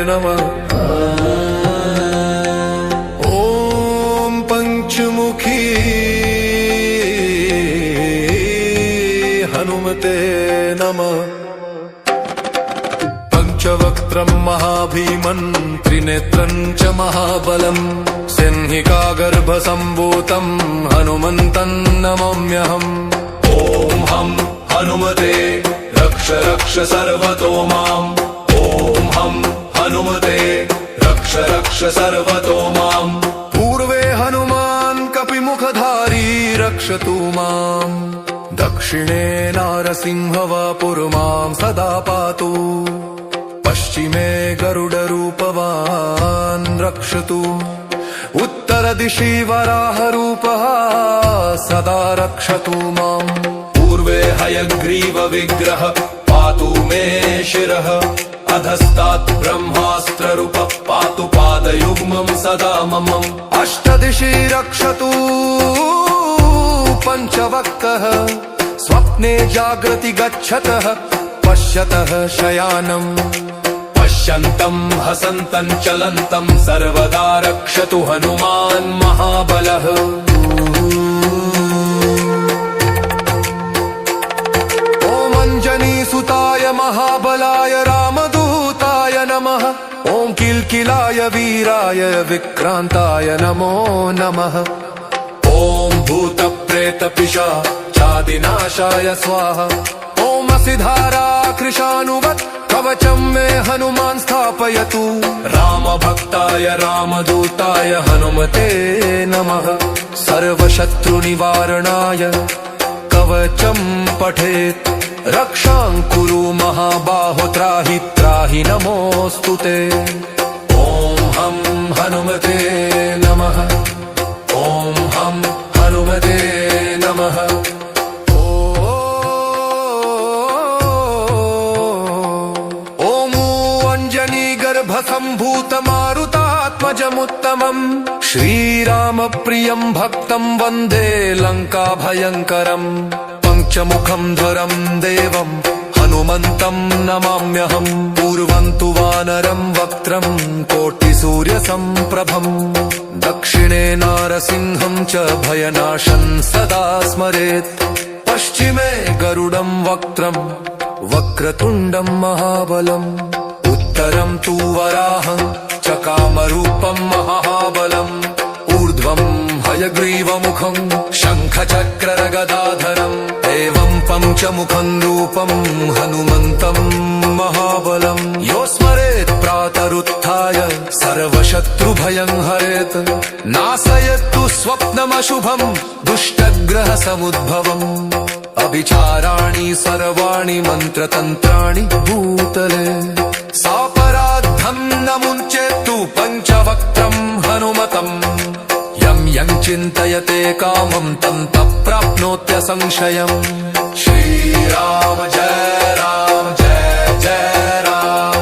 नमः। ॐ पंचमुखी हनुमते नमः। पंचवक्त्रं महाभीमन् त्रिनेत्रं च महाबलम् सिंहिकागर्भसम्भूतं हनुमन्तं नमाम्यहम्। ॐ हं हनुमते रक्ष रक्ष सर्वतो माम्। ॐ हं हनुमते रक्ष रक्ष सर्वतो माम्। पूर्वे हनुमान् कपिमुखधारी रक्षतु माम्। दक्षिणे नारसिंहवपुर्मां सदा पातु। पश्चिमे गरुडरूपवान् रक्षतु। उत्तरदिशि वराहरूपः सदा रक्षतु माम्। पूर्वे हयग्रीवविग्रह पातु मे शिरः। अधस्तात् ब्रह्मास्त्ररूपः पातु पादयुग्मं सदा मम। अष्टदिशि रक्षतु पञ्चवक्त्रः। स्वप्ने जागृति गच्छतः पश्यतः शयानम्। पश्यन्तं हसन्तं चलन्तं सर्वदा रक्षतु हनुमान् महाबलः। ॐ अञ्जनीसुताय महाबलाय रामदूताय नमः। ॐ किल्किलाय वीराय विक्रान्ताय नमो नमः। ॐ भूतप्रेतपिशाचादिनाशाय स्वाहा। ॐ असिधारा कृशानुवत् कवचं मे हनुमान् स्थापयतु। रामभक्ताय रामदूताय हनुमते नमः। सर्वशत्रुनिवारणाय कवचं पठेत्। रक्षां कुरु महाबाहो त्राहि त्राहि नमोऽस्तुते। ॐ हं हनुमते नमः। ॐ हं हनुमते नमः। सम्भूतमारुतात्मजमुत्तमम् श्रीरामप्रियं भक्तं वन्दे लङ्काभयङ्करम्। पञ्चमुखं ध्वरं देवं हनुमन्तं नमाम्यहम्। पूर्वं तु वानरं वक्त्रं कोटिसूर्यसम्प्रभम्। दक्षिणे नारसिंहं च भयनाशं सदा स्मरेत्। पश्चिमे गरुडं वक्त्रं वक्रतुण्डं महाबलम्। उत्तरं तु वराहं च कामरूपं महाबलम्। ऊर्ध्वं हयग्रीवमुखं शङ्खचक्रगदाधरम्। एवं पञ्चमुखं रूपं हनुमन्तं महाबलम्। यो स्मरेत् प्रातरुत्थाय सर्वशत्रुभयं हरेत्। नाशयतु स्वप्नमशुभं दुष्टग्रहसमुद्भवम्। अभिचाराणि सर्वाणि मन्त्रतन्त्राणि भूतले। सापराद्धं न मुञ्चेत्तु पञ्चवक्त्रं हनुमतम्। यं यं चिन्तयते कामं तं प्राप्नोत्यसंशयम्। श्रीराम जय राम जय जय राम।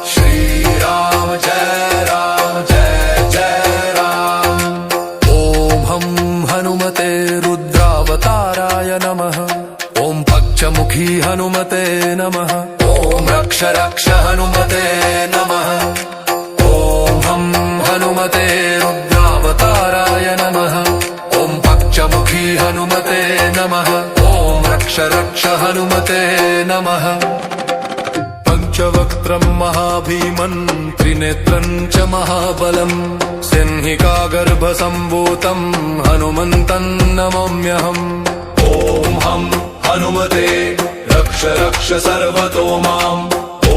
श्रीराम जय राम जय जय राम। ॐ हं हनुमते रुद्रावताराय नमः। ॐ पञ्चमुखी हनुमते नमः। ॐ रक्ष रक्ष हनुमते नमः। ॐ हं हनुमते रुद्रावताराय नमः। ॐ पञ्चमुखी हनुमते नमः। ॐ रक्ष रक्ष हनुमते नमः। पंचवक्त्रं महाभीमन् त्रिनेत्रं च महाबलम् सिंहिकागर्भसम्भूतं हनुमन्तं नमाम्यहम्। ॐ हं हनुमते रक्ष रक्ष सर्वतो माम्। ॐ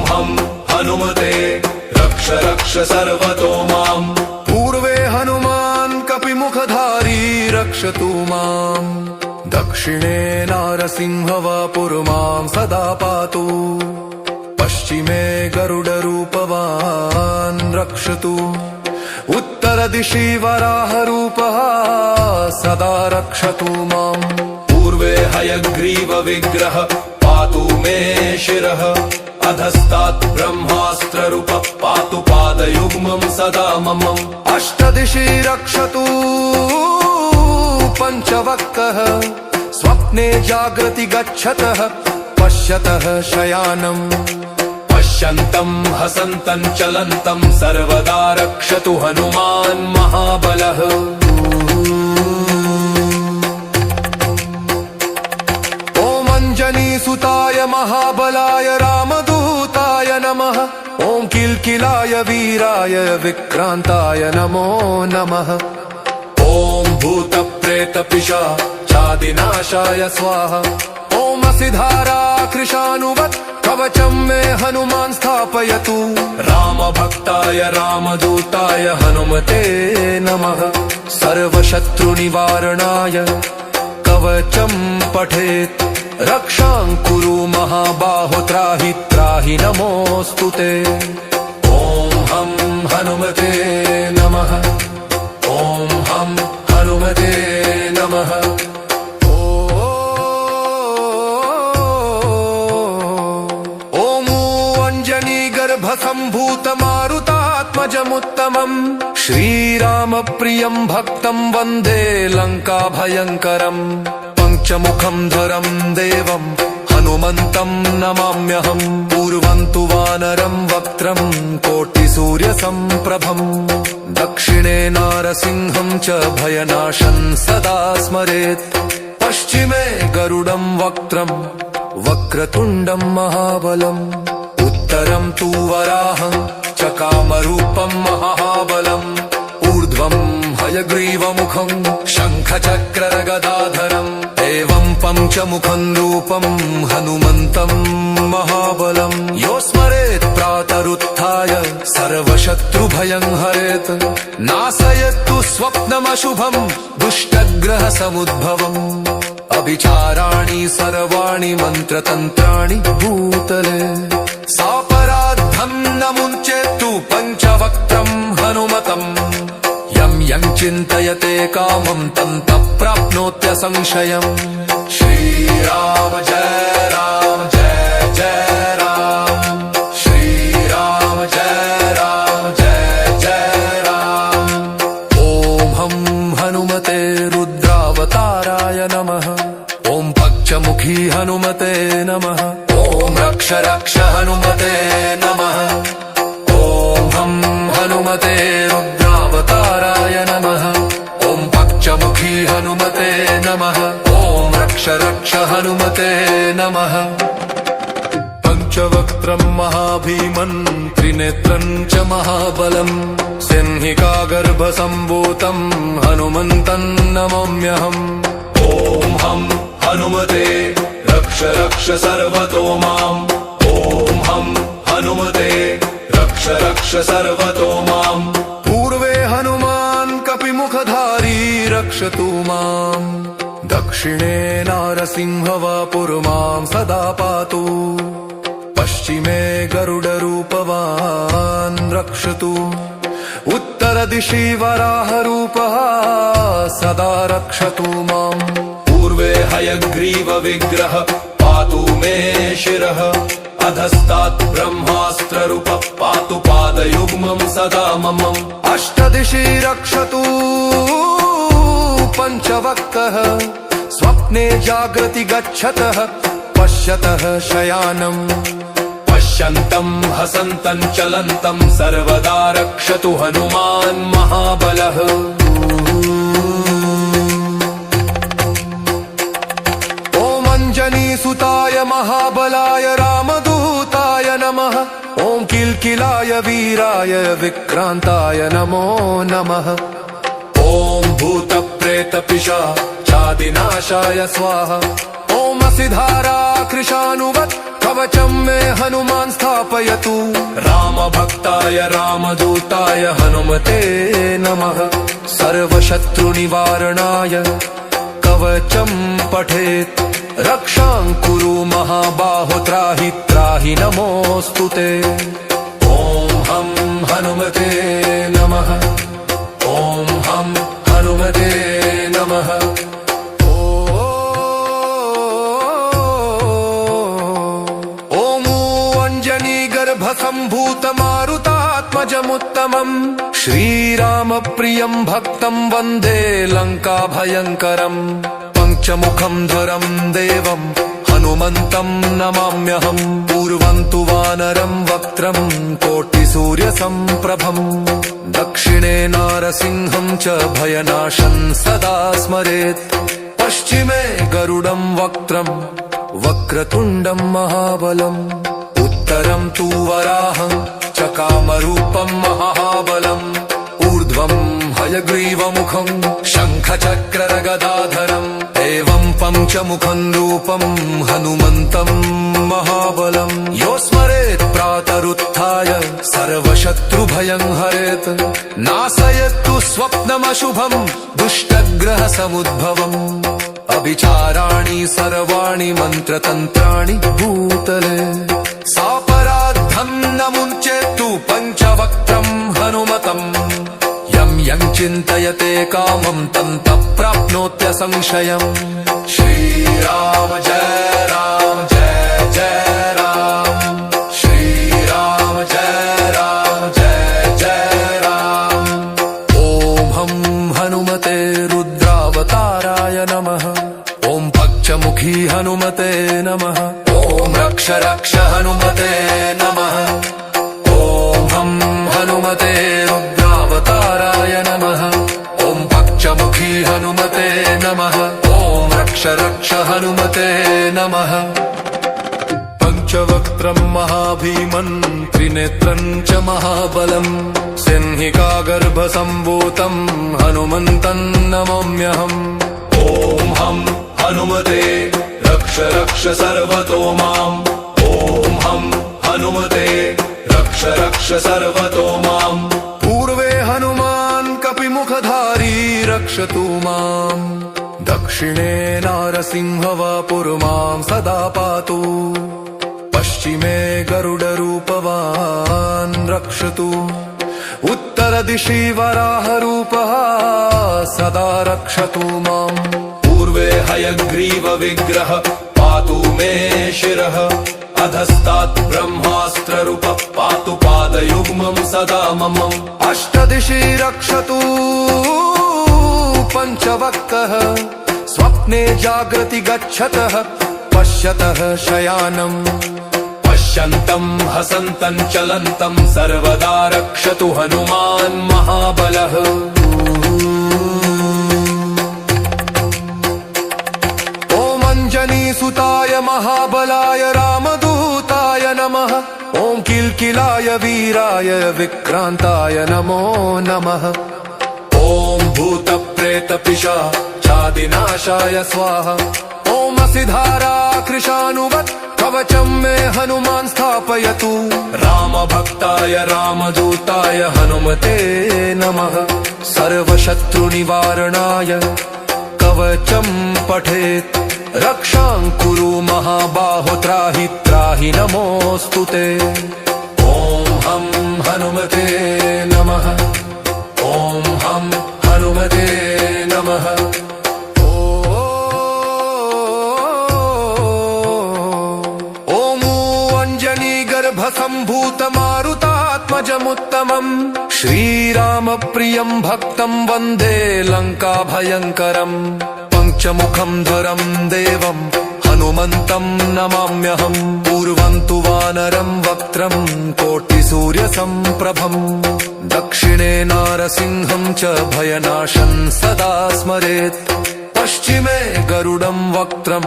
हं हनुमते रक्ष रक्ष सर्वतो माम्। पूर्वे हनुमान् कपिमुखधारी रक्षतु माम्। दक्षिणे नारसिंहवपुर्मां सदा पातु। पश्चिमे गरुडरूपवान् रक्षतु। उत्तरदिशि वराहरूपः सदा रक्षतु माम्। पूर्वे हयग्रीवविग्रह पातु मे शिरः। अधस्तात् ब्रह्मास्त्ररूपः पातु पादयुग्मं सदा मम। अष्टदिशि रक्षतु पञ्चवक्त्रः। स्वप्ने जागृति गच्छतः पश्यतः शयानम्। पश्यन्तं हसन्तं चलन्तं सर्वदा रक्षतु हनुमान् महाबलः ॐ अञ्जनीसुताय महाबलाय रामदूताय नमः ॐ किल्किलाय वीराय विक्रान्ताय नमो नमः ॐ भूतप्रेतपिशाचादिनाशाय स्वाहा ॐ असिधारा कृशानुवत् कवचं मे हनुमान् स्थापयतु रामभक्ताय रामदूताय हनुमते नमः सर्वशत्रुनिवारणाय कवचं पठेत् रक्षां कुरु महाबाहो त्राहि त्राहि नमोऽस्तु ते ॐ हं हनुमते नमः ॐ हं हनुमते नमः सम्भूतमारुतात्मजमुत्तमम् श्रीरामप्रियं भक्तं वन्दे लङ्काभयङ्करम् पञ्चमुखं धरं देवं हनुमन्तं नमाम्यहम् पूर्वं तु वानरं वक्त्रं कोटिसूर्यसम्प्रभम् दक्षिणे नारसिंहं च भयनाशं सदा स्मरेत् पश्चिमे गरुडं वक्त्रं वक्रतुण्डं महाबलम् उत्तरं तु वराहं च कामरूपं महाबलम् ऊर्ध्वं हयग्रीवमुखं शङ्खचक्रगदाधरम् एवं पञ्चमुखं रूपं हनुमन्तं महाबलम् यो स्मरेत् प्रातरुत्थाय सर्वशत्रुभयं हरेत् नाशयतु स्वप्नमशुभं दुष्टग्रहसमुद्भवम् अभिचाराणि सर्वाणि मन्त्रतन्त्राणि भूतले सापराद्धं न मुञ्चेत्तु पञ्चवक्त्रं हनुमतम् यं यं चिन्तयते कामं तं प्राप्नोत्यसंशयम् श्रीराम जय राम जय जय राम श्रीराम जय राम जय जय राम ॐ हं हनुमते रुद्रावताराय नमः ॐ पक्षमुखी हनुमते नमः ॐ रक्ष रक्ष हनुमते नमः ॐ हं हनुमते रुद्रावताराय नमः ॐ पक्षमुखी हनुमते नमः ॐ रक्ष रक्ष हनुमते नमः पञ्चवक्त्रं महाभीमन् त्रिनेत्रं च महाबलम् सिंहिकागर्भसम्भूतं हनुमन्तं नमाम्यहम् ॐ हं हनुमते रक्ष रक्ष सर्वतो माम् ॐ हं हनुमते रक्ष रक्ष सर्वतो माम् पूर्वे हनुमान् कपिमुखधारी रक्षतु माम् दक्षिणे नारसिंहवापुर्मां सदा पातु पश्चिमे गरुडरूपवान् रक्षतु उत्तरदिशि वराहरूपः सदा रक्षतु माम् पूर्वे हयग्रीवविग्रह पातु मे शिरः अधस्तात् ब्रह्मास्त्ररूपः पातु पादयुग्मं सदा मम अष्टदिशि रक्षतु पञ्चवक्त्रः स्वप्ने जागृति गच्छतः पश्यतः शयानम् पश्यन्तं हसन्तं चलन्तं सर्वदा रक्षतु हनुमान् महाबलः ॐ अञ्जनीसुताय महाबलाय रामदूताय नमः ॐ किल्किलाय वीराय विक्रान्ताय नमो नमः ॐ भूतप्रेतपिशाचादिनाशाय स्वाहा ॐ असिधारा कृशानुवत् कवचं मे हनुमान् स्थापयतु रामभक्ताय रामदूताय हनुमते नमः सर्वशत्रुनिवारणाय कवचं पठेत् रक्षां कुरु महाबाहो त्राहि त्राहि नमोऽस्तु ते ॐ हं हनुमते नमः ॐ हं हनुमते नमः सम्भूतमारुतात्मजमुत्तमम् श्रीरामप्रियं भक्तं वन्दे लङ्काभयङ्करम् पञ्चमुखं धरं देवं हनुमन्तं नमाम्यहम् पूर्वं तु वानरं वक्त्रं कोटिसूर्यसम्प्रभम् दक्षिणे नारसिंहं च भयनाशं सदा स्मरेत् पश्चिमे गरुडं वक्त्रं वक्रतुण्डं महाबलम् उत्तरं तु वराहं च कामरूपं महाबलम् ऊर्ध्वं हयग्रीवमुखं शङ्खचक्रगदाधरम् एवं पञ्चमुखं रूपं हनुमन्तं महाबलम् यो स्मरेत् प्रातरुत्थाय सर्वशत्रुभयं हरेत् नाशयतु स्वप्नमशुभं दुष्टग्रहसमुद्भवम् अभिचाराणि सर्वाणि मन्त्रतन्त्राणि भूतले सापराद्धं न मुञ्चेत्तु पञ्चवक्त्रं हनुमतम् यं चिन्तयते कामं तं प्राप्नोत्यसंशयम् श्रीराम जय राम जय जय राम श्रीराम जय जय राम ॐ हं हनुमते रुद्रावताराय नमः ॐ पक्षमुखी हनुमते नमः ॐ रक्ष रक्ष हनुमते नमः ॐ हं हनुमते रुद्रावताराय नमः ॐ पक्षमुखी हनुमते नमः ॐ रक्ष रक्ष हनुमते नमः पञ्चवक्त्रं महाभीमन् त्रिनेत्रं च महाबलम् सिंहिकागर्भसम्भूतं हनुमन्तं नमाम्यहम् ॐ हं हनुमते रक्ष रक्ष सर्वतो माम् ॐ हं हनुमते रक्ष रक्ष सर्वतो माम् पूर्वे हनुमान् कपिमुखधारी रक्षतु माम् दक्षिणे नारसिंहवापुर्मां सदा पातु पश्चिमे गरुडरूपवान् रक्षतु उत्तरदिशि वराहरूपः सदा रक्षतु माम् पूर्वे हयग्रीवविग्रह पातु मे शिरः अधस्तात् ब्रह्मास्त्ररूपः पातु पादयुग्मं सदा मम अष्टदिशि रक्षतु पञ्चवक्त्रः स्वप्ने जागृति गच्छतः पश्यतः शयानम् पश्यन्तं हसन्तं चलन्तं सर्वदा रक्षतु हनुमान् महाबलः ॐ अञ्जनीसुताय महाबलाय रामदूताय नमः ॐ किल्किलाय वीराय विक्रान्ताय नमो नमः ॐ भूतप्रेतपिशाचादिनाशाय स्वाहा ॐ असिधारा कृशानुवत् कवचं मे हनुमान् स्थापयतु रामभक्ताय रामदूताय हनुमते नमः सर्वशत्रुनिवारणाय कवचं पठेत् रक्षां कुरु महाबाहो त्राहि त्राहि नमोऽस्तु ते ॐ हं हनुमते नमः ॐ हं हनुमते नमः ॐ अञ्जनीगर्भसम्भूतमारुतात्मजमुत्तमम् श्रीरामप्रियं भक्तं वन्दे लङ्काभयङ्करम् पञ्चमुखं ध्वरं देवं हनुमन्तं नमाम्यहम् पूर्वं तु वानरं वक्त्रं कोटिसूर्यसम्प्रभम् दक्षिणे नारसिंहं च भयनाशं सदा स्मरेत् पश्चिमे गरुडं वक्त्रं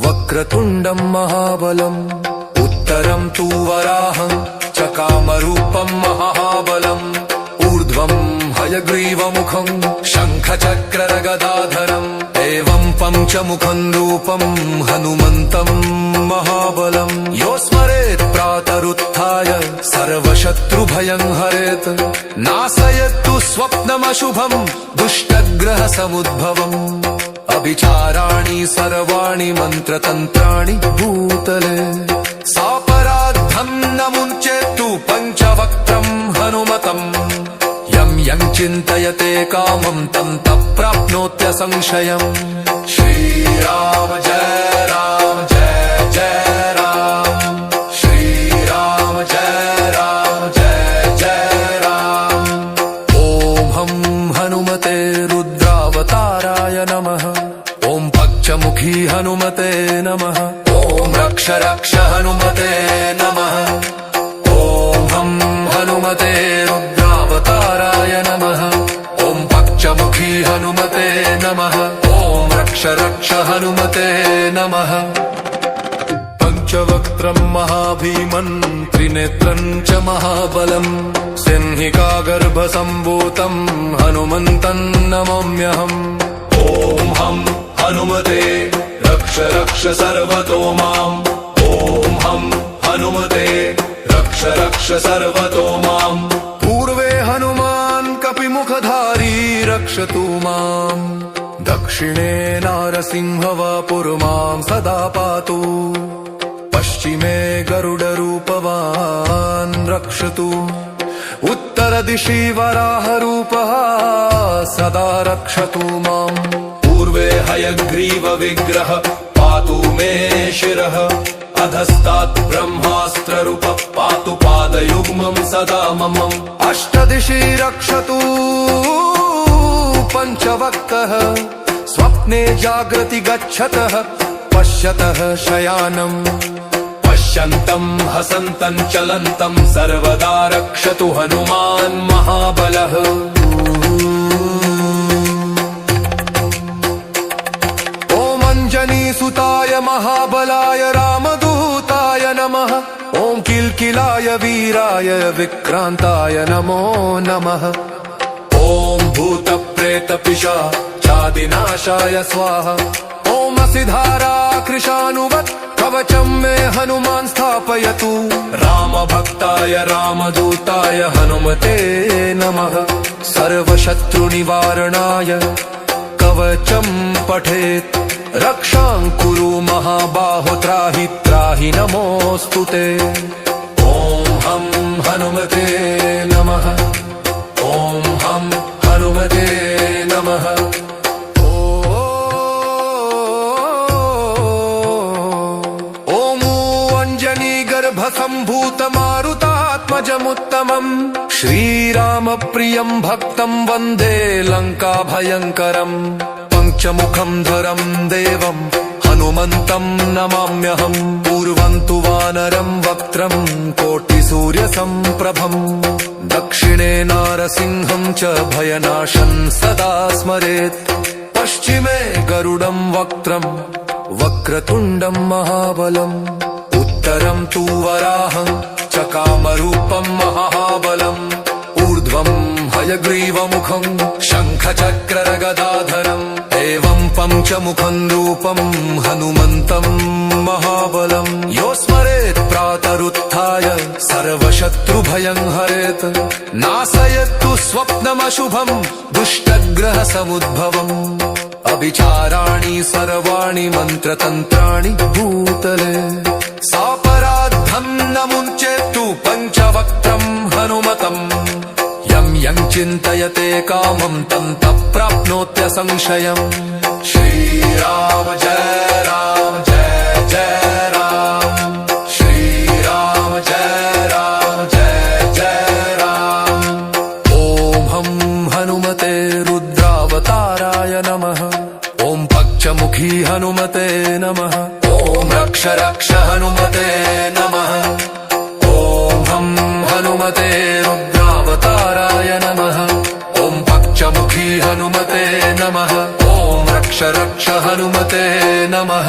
वक्रतुण्डं महाबलम् उत्तरं तु वराहं च कामरूपं महाबलम् ऊर्ध्वं हयग्रीवमुखं शङ्खचक्रगदाधरम् एवं पञ्चमुखं रूपं हनुमन्तं महाबलम् यो स्मरेत् प्रातरुत्थाय सर्वशत्रुभयं हरेत् नाशयतु स्वप्नमशुभं दुष्टग्रहसमुद्भवम् अभिचाराणि सर्वाणि मन्त्रतन्त्राणि भूतले सापराद्धं न मुञ्चेत्तु पञ्चवक्त्रं हनुमतम् यं चिन्तयते कामं तं प्राप्नोत्यसंशयम् श्रीराम जय जय राम श्रीराम जय जय राम ॐ हं हनुमते रुद्रावताराय नमः ॐ पक्षमुखी हनुमते नमः ॐ रक्ष रक्ष हनुमते हनुमते रुद्रावताराय नमः ॐ पक्षमुखी हनुमते नमः ॐ रक्ष रक्ष हनुमते नमः पंचवक्त्रं महाभीमन् त्रिनेत्रं च महाबलम् सिंहिकागर्भसम्भूतं हनुमन्तं नमाम्यहम् ॐ हं हनुमते रक्ष रक्ष सर्वतो माम् ॐ हं हनुमते रक्ष रक्ष सर्वतो माम् पूर्वे हनुमान् कपिमुखधारी रक्षतु माम् दक्षिणे नारसिंहवपुर्मां सदा पातु पश्चिमे गरुडरूपवान् रक्षतु उत्तरदिशि वराहरूपः सदा रक्षतु माम् पूर्वे हयग्रीवविग्रह पातु मे शिरः अधस्तात् ब्रह्मास्त्ररूपः पातु पादयुग्मं सदा मम अष्टदिशि रक्षतु पञ्चवक्त्रः स्वप्ने जागृति गच्छतः पश्यतः शयानम् पश्यन्तं हसन्तं चलन्तं सर्वदा रक्षतु हनुमान् महाबलः ॐ अञ्जनीसुताय महाबलाय रामदूताय नमः ॐ किल्किलाय वीराय विक्रान्ताय नमो नमः ॐ भूतप्रेतपिशाचादिनाशाय स्वाहा ॐ असिधारा कृशानुवत् कवचं मे हनुमान् स्थापयतु रामभक्ताय रामदूताय हनुमते नमः सर्वशत्रुनिवारणाय कवचं पठेत् रक्षां कुरु महाबाहो त्राहि त्राहि नमोऽस्तुते ॐ हं हनुमते नमः ॐ हं हनुमते नमः सम्भूतमारुतात्मजमुत्तमम् श्रीरामप्रियं भक्तं वन्दे लङ्काभयङ्करम् पञ्चमुखं धरं देवं हनुमन्तं नमाम्यहम् पूर्वं तु वानरं वक्त्रं कोटिसूर्यसम्प्रभम् दक्षिणे नारसिंहं च भयनाशं सदा स्मरेत् पश्चिमे गरुडं वक्त्रं वक्रतुण्डं महाबलम् उत्तरं तु वराहं चकामरूपं महाबलम् ऊर्ध्वं हयग्रीवमुखं शङ्खचक्रगदाधरम् एवं पञ्चमुखं रूपं हनुमन्तं महाबलम् यो स्मरेत् प्रातरुत्थाय सर्वशत्रुभयं हरेत् नाशयतु स्वप्नमशुभं दुष्टग्रहसमुद्भवम् अभिचाराणि सर्वाणि मन्त्रतन्त्राणि भूतले सापराद्धं न मुञ्चेत्तु पञ्चवक्त्रं हनुमतम् यं यं चिन्तयते कामं तं प्राप्नोत्यसंशयम् श्रीराम जय राम जय जय राम श्रीराम जय राम जय जय राम ॐ हं हनुमते रुद्रावताराय नमः ॐ पक्षमुखी हनुमते नमः ॐ रक्ष रक्ष हनुमते नमः ॐ हं हनुमते रुद्रावताराय नमः ॐ पक्षमुखी हनुमते नमः ॐ रक्ष रक्ष हनुमते नमः।